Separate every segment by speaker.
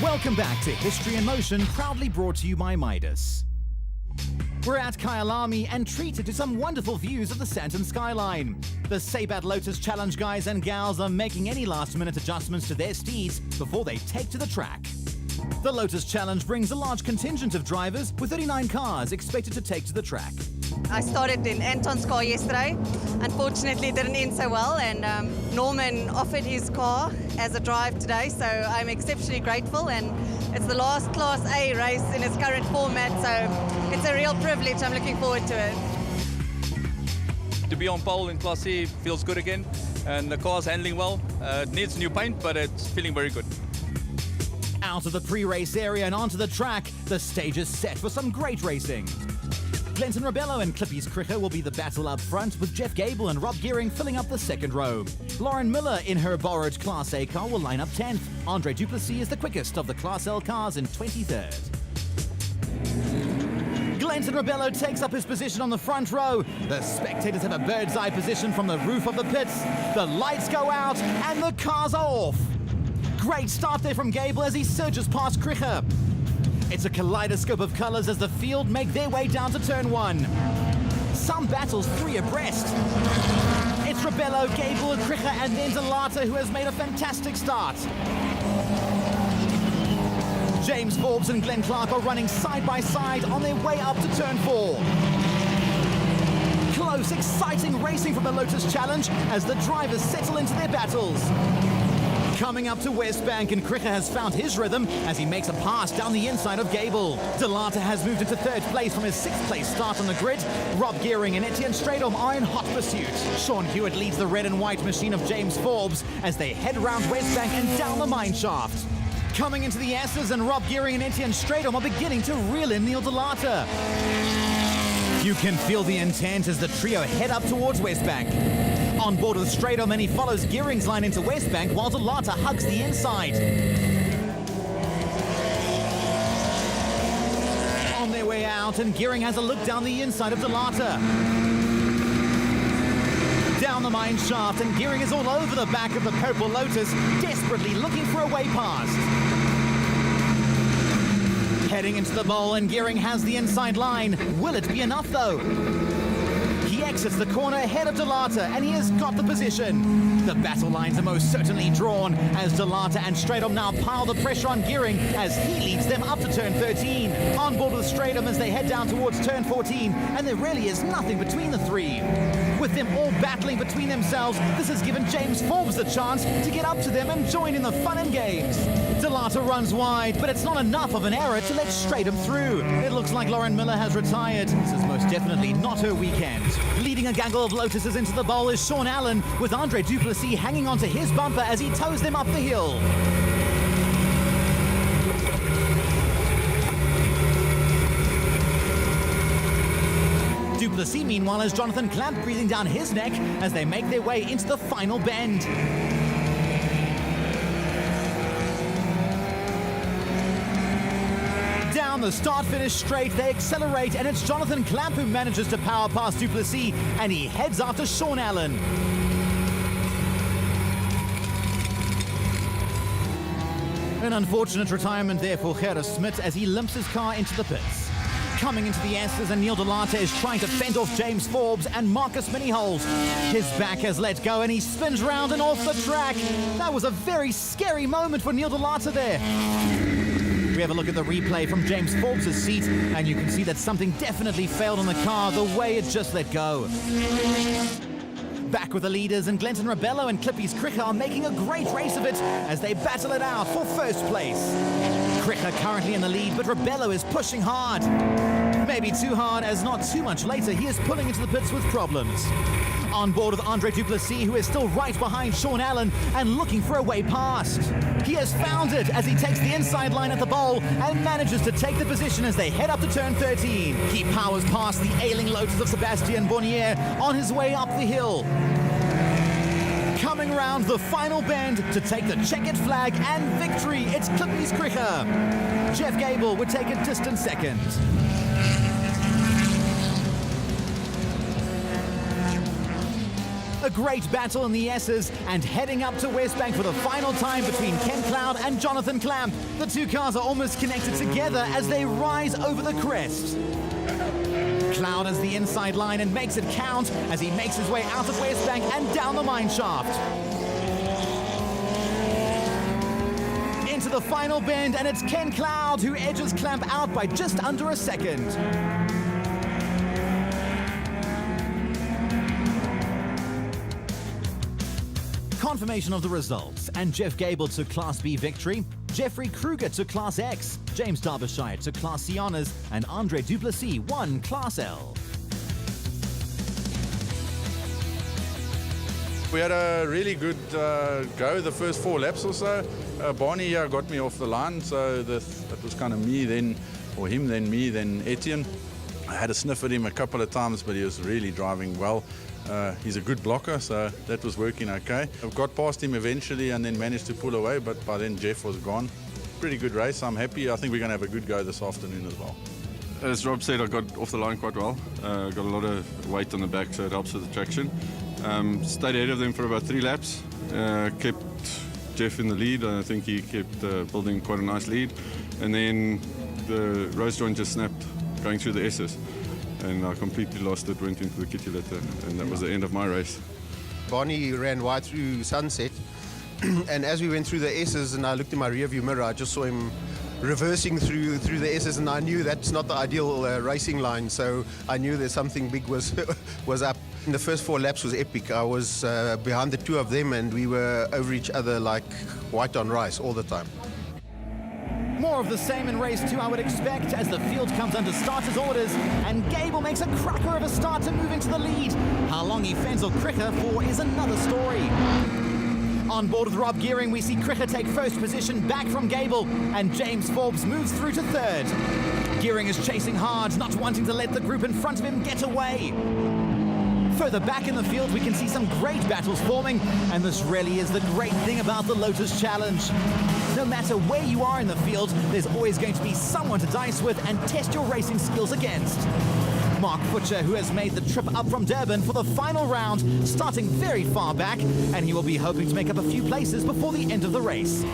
Speaker 1: Welcome back to History in Motion, proudly brought to you by Midas. We're at Kyalami and treated to some wonderful views of the Sandton skyline. The Sabat Lotus Challenge guys and gals are making any last-minute adjustments to their steeds before they take to the track. The Lotus Challenge brings a large contingent of drivers, with 39 cars expected to take to the track.
Speaker 2: I started in Anton's car yesterday. Unfortunately, it didn't end so well, and Norman offered his car as a drive today, so I'm exceptionally grateful, and it's the last Class A race in its current format, so it's a real privilege. I'm looking forward to it.
Speaker 3: To be on pole in Class C feels good again, and the car's handling well. It needs new paint, but it's feeling very good.
Speaker 1: Out of the pre-race area and onto the track, the stage is set for some great racing. Glenton Rebello and Clippy's Cricker will be the battle up front, with Jeff Gable and Rob Gearing filling up the second row. Lauren Miller in her borrowed Class A car will line up 10th. Andre Duplessis is the quickest of the Class L cars in 23rd. Glenton Rebello takes up his position on the front row. The spectators have a bird's eye position from the roof of the pits. The lights go out and the cars are off. Great start there from Gable as he surges past Cricker. It's a kaleidoscope of colours as the field make their way down to turn 1. Some battles 3 abreast. It's Rebello, Gable, Cricker and then Delata, who has made a fantastic start. James Forbes and Glenn Clark are running side by side on their way up to turn 4. Close, exciting racing from the Lotus Challenge as the drivers settle into their battles. Coming up to West Bank, and Cricker has found his rhythm as he makes a pass down the inside of Gable. Delata has moved into 3rd place from his 6th place start on the grid. Rob Gearing and Etienne Stradom are in hot pursuit. Sean Hewitt leads the red and white machine of James Forbes as they head around West Bank and down the mine shaft. Coming into the S's, and Rob Gearing and Etienne Stradom are beginning to reel in Neil Delata. You can feel the intent as the trio head up towards West Bank. On board with Stradom, and he follows Gearing's line into West Bank while Delata hugs the inside. On their way out, and Gearing has a look down the inside of Delata. Down the mine shaft, and Gearing is all over the back of the purple Lotus, desperately looking for a way past. Heading into the bowl, and Gearing has the inside line. Will it be enough though? He exits the corner ahead of Delata, and he has got the position. The battle lines are most certainly drawn as Delata and Stradom now pile the pressure on Gearing as he leads them up to turn 13. On board with Stradom as they head down towards turn 14, and there really is nothing between the three. With them all battling between themselves, this has given James Forbes the chance to get up to them and join in the fun and games. Delata runs wide, but it's not enough of an error to let Stradom through. It looks like Lauren Miller has retired. This is most definitely not her weekend. Leading a gaggle of Lotuses into the bowl is Sean Allen, with Andre Duplessis hanging onto his bumper as he tows them up the hill. Duplessis, meanwhile, has Jonathan Clamp breathing down his neck as they make their way into the final bend. Down the start-finish straight, they accelerate, and it's Jonathan Clamp who manages to power past Duplessis, and he heads after Sean Allen. An unfortunate retirement there for Gerrit Smit as he limps his car into the pits. Coming into the S's, and Neil Delata is trying to fend off James Forbes and Marcus Miniholes. His back has let go and he spins round and off the track. That was a very scary moment for Neil Delata there. We have a look at the replay from James Forbes' seat, and you can see that something definitely failed on the car, the way it just let go. Back with the leaders, and Glenton Rebello and Clippy's Cricker are making a great race of it as they battle it out for 1st place. Cricker currently in the lead, but Rebello is pushing hard. Maybe too hard, as not too much later he is pulling into the pits with problems. On board with Andre Duplessis, who is still right behind Sean Allen and looking for a way past. He has found it as he takes the inside line at the bowl and manages to take the position as they head up to turn 13. He powers past the ailing Lotus of Sebastian Bonnier on his way up the hill. Coming round the final bend to take the checkered flag and victory, it's Clippy's Cricker. Jeff Gable would take a distant second. A A great battle in the S's, and heading up to Westbank for the final time between Ken Cloud and Jonathan Clamp. The two cars are almost connected together as they rise over the crest. Cloud has the inside line and makes it count as he makes his way out of Westbank and down the mine shaft. Into the final bend, and it's Ken Cloud who edges Clamp out by just under a second. Confirmation of the results, and Jeff Gable took Class B victory, Jeffrey Kruger took Class X, James Derbyshire took Class C honours, and Andre Duplessis won Class L.
Speaker 4: We had a really good go the first 4 laps or so. Barney here got me off the line, so that was kind of me then, or him then me, then Etienne. I had a sniff at him a couple of times, but he was really driving well. He's a good blocker, so that was working okay. I got past him eventually and then managed to pull away, but by then Jeff was gone. Pretty good race, I'm happy. I think we're going to have a good go this afternoon as well.
Speaker 5: As Rob said, I got off the line quite well. Got a lot of weight on the back, so it helps with the traction. Stayed ahead of them for about 3 laps. Kept Jeff in the lead. I think he kept building quite a nice lead. And then the rose joint just snapped going through the S's. And I completely lost it, went into the kitty litter, and that was the end of my race.
Speaker 6: Barney ran wide through Sunset, and as we went through the S's and I looked in my rearview mirror, I just saw him reversing through the S's, and I knew that's not the ideal racing line, so I knew there's something big was up. The first 4 laps was epic. I was behind the 2 of them, and we were over each other like white on rice all the time.
Speaker 1: More of the same in race 2, I would expect, as the field comes under starters' orders, and Gable makes a cracker of a start to move into the lead. How long he fends or Cricker for is another story. On board with Rob Gearing, we see Cricker take first position back from Gable, and James Forbes moves through to third. Gearing is chasing hard, not wanting to let the group in front of him get away. Further back in the field, we can see some great battles forming, and this really is the great thing about the Lotus Challenge. No matter where you are in the field, there's always going to be someone to dice with and test your racing skills against. Mark Butcher, who has made the trip up from Durban for the final round, starting very far back, and he will be hoping to make up a few places before the end of the race.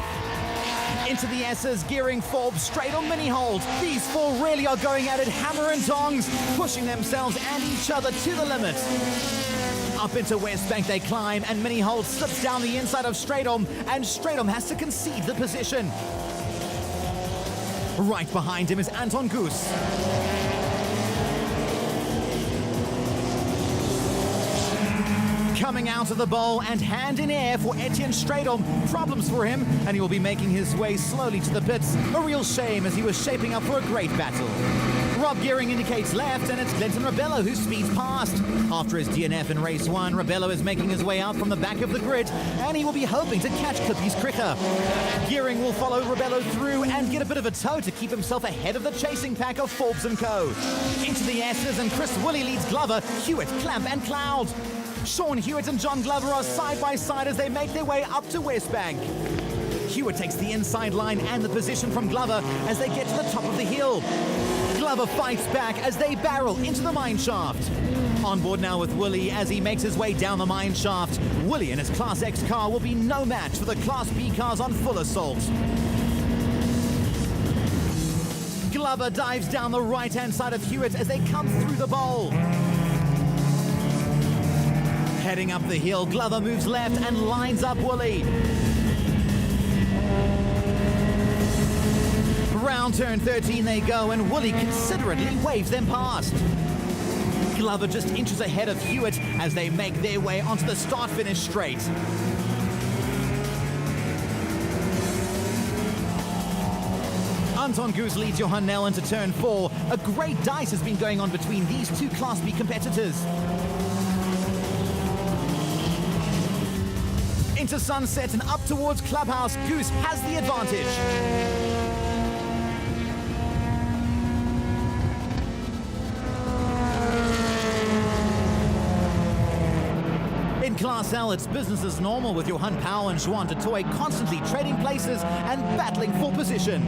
Speaker 1: Into the S's, Gearing, Forbes, straight on mini hold. These 4 really are going at it hammer and tongs, pushing themselves and each other to the limit. Up into Westbank they climb, and mini hold slips down the inside of Stratum, and Stratum has to concede the position. Right behind him is Anton Goose. Coming out of the bowl and hand in air for Etienne Stratum. Problems for him, and he will be making his way slowly to the pits. A real shame, as he was shaping up for a great battle. Rob Gearing indicates left, and it's Clinton Rabello who speeds past. After his DNF in race 1, Rabello is making his way out from the back of the grid, and he will be hoping to catch Clippy's Cricker. Gearing will follow Rabello through and get a bit of a tow to keep himself ahead of the chasing pack of Forbes & Co. Into the S's, and Chris Woolley leads Glover, Hewitt, Clamp and Cloud. Sean Hewitt and John Glover are side by side as they make their way up to Westbank. Hewitt takes the inside line and the position from Glover as they get to the top of the hill. Glover fights back as they barrel into the mine shaft. On board now with Woolley as he makes his way down the mine shaft. Woolley and his Class X car will be no match for the Class B cars on full assault. Glover dives down the right-hand side of Hewitt as they come through the bowl. Heading up the hill, Glover moves left and lines up Woolley. Round turn 13 they go, and Woolley considerately waves them past. Glover just inches ahead of Hewitt as they make their way onto the start-finish straight. Anton Goose leads Johan Nell into turn 4. A great dice has been going on between these 2 Class B competitors. Into Sunset and up towards Clubhouse, Goose has the advantage. In Class L, it's business as normal with Johan Powell and Juan de Toy constantly trading places and battling for position.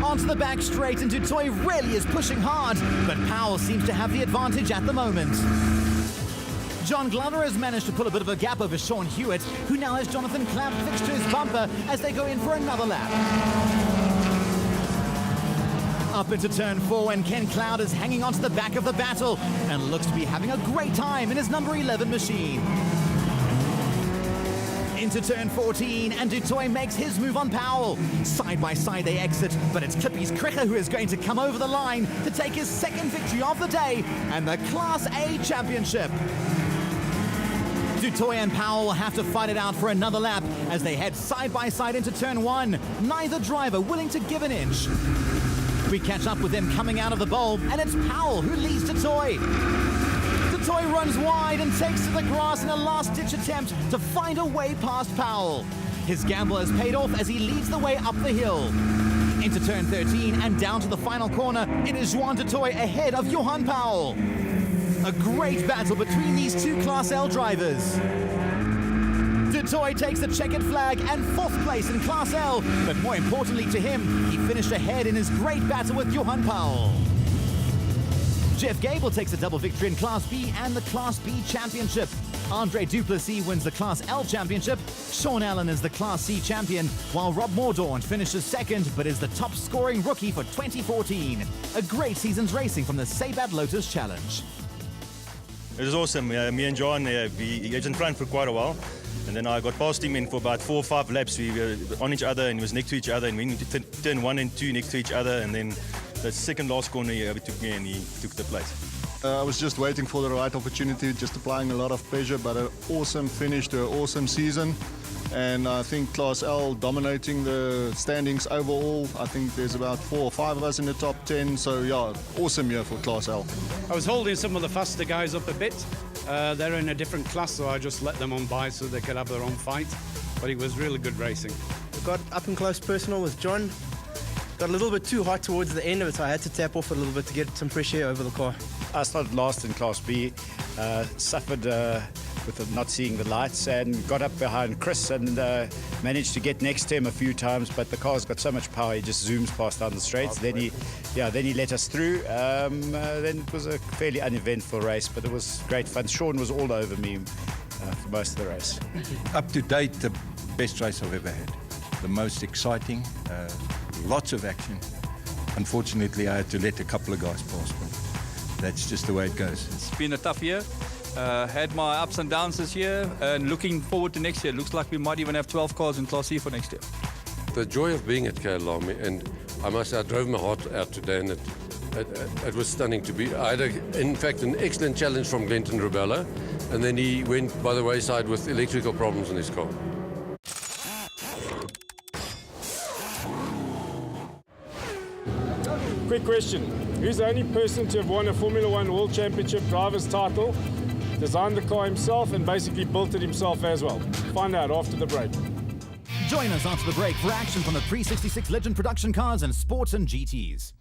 Speaker 1: Onto the back straight, and Dutoy really is pushing hard, but Powell seems to have the advantage at the moment. John Glover has managed to pull a bit of a gap over Sean Hewitt, who now has Jonathan Clamp fixed to his bumper as they go in for another lap. Up into turn 4 and Ken Cloud is hanging onto the back of the battle and looks to be having a great time in his number 11 machine. Into turn 14 and Dutoy makes his move on Powell. Side by side they exit, but it's Clippy's Cricker who is going to come over the line to take his second victory of the day and the Class A Championship. Dutoy and Powell will have to fight it out for another lap as they head side by side into turn 1, neither driver willing to give an inch. We catch up with them coming out of the bulb, and it's Powell who leads Dutoy. Dutoy runs wide and takes to the grass in a last-ditch attempt to find a way past Powell. His gamble has paid off as he leads the way up the hill. Into turn 13 and down to the final corner, it is Juan Dutoy ahead of Johan Powell. A great battle between these two Class L drivers. Dutoy takes the checkered flag and 4th place in Class L, but more importantly to him, he finished ahead in his great battle with Johan Powell. Jeff Gable takes a double victory in Class B and the Class B Championship. Andre Duplessis wins the Class L Championship. Sean Allen is the Class C champion, while Rob Mordaunt finishes second but is the top scoring rookie for 2014. A great season's racing from the Sabat Lotus Challenge.
Speaker 7: It was awesome. Me and John, he was in front for quite a while. And then I got past him, and for about 4 or 5 laps, we were on each other and he was next to each other. And we went to turn 1 and 2 next to each other. And then the second last corner, he overtook me and he took the place.
Speaker 8: I was just waiting for the right opportunity, just applying a lot of pressure, but an awesome finish to an awesome season. And I think Class L dominating the standings overall. I think there's about 4 or 5 of us in the top 10. So yeah, awesome year for Class L.
Speaker 9: I was holding some of the faster guys up a bit. They're in a different class, so I just let them on by so they could have their own fight. But it was really good racing.
Speaker 10: Got up and close personal with John. Got a little bit too hot towards the end of it, so I had to tap off a little bit to get some fresh air over the car.
Speaker 11: I started last in Class B, suffered with not seeing the lights, and got up behind Chris and managed to get next to him a few times, but the car's got so much power, he just zooms past down the straights. Then he let us through. Then it was a fairly uneventful race, but it was great fun. Sean was all over me for most of the race.
Speaker 12: Up to date, the best race I've ever had. The most exciting, lots of action. Unfortunately, I had to let a couple of guys pass, but that's just the way it goes.
Speaker 3: It's been a tough year. Had my ups and downs this year, and looking forward to next year. Looks like we might even have 12 cars in Class C for next year.
Speaker 13: The joy of being at Kyalami, and I must say I drove my heart out today, and it was stunning to be. I had, in fact, an excellent challenge from Glenton Rubella, and then he went by the wayside with electrical problems in his car.
Speaker 14: Quick question. Who's the only person to have won a Formula One World Championship driver's title, designed the car himself and basically built it himself as well? Find out after the break.
Speaker 1: Join us after the break for action from the 366 Legend production cars and sports and GTs.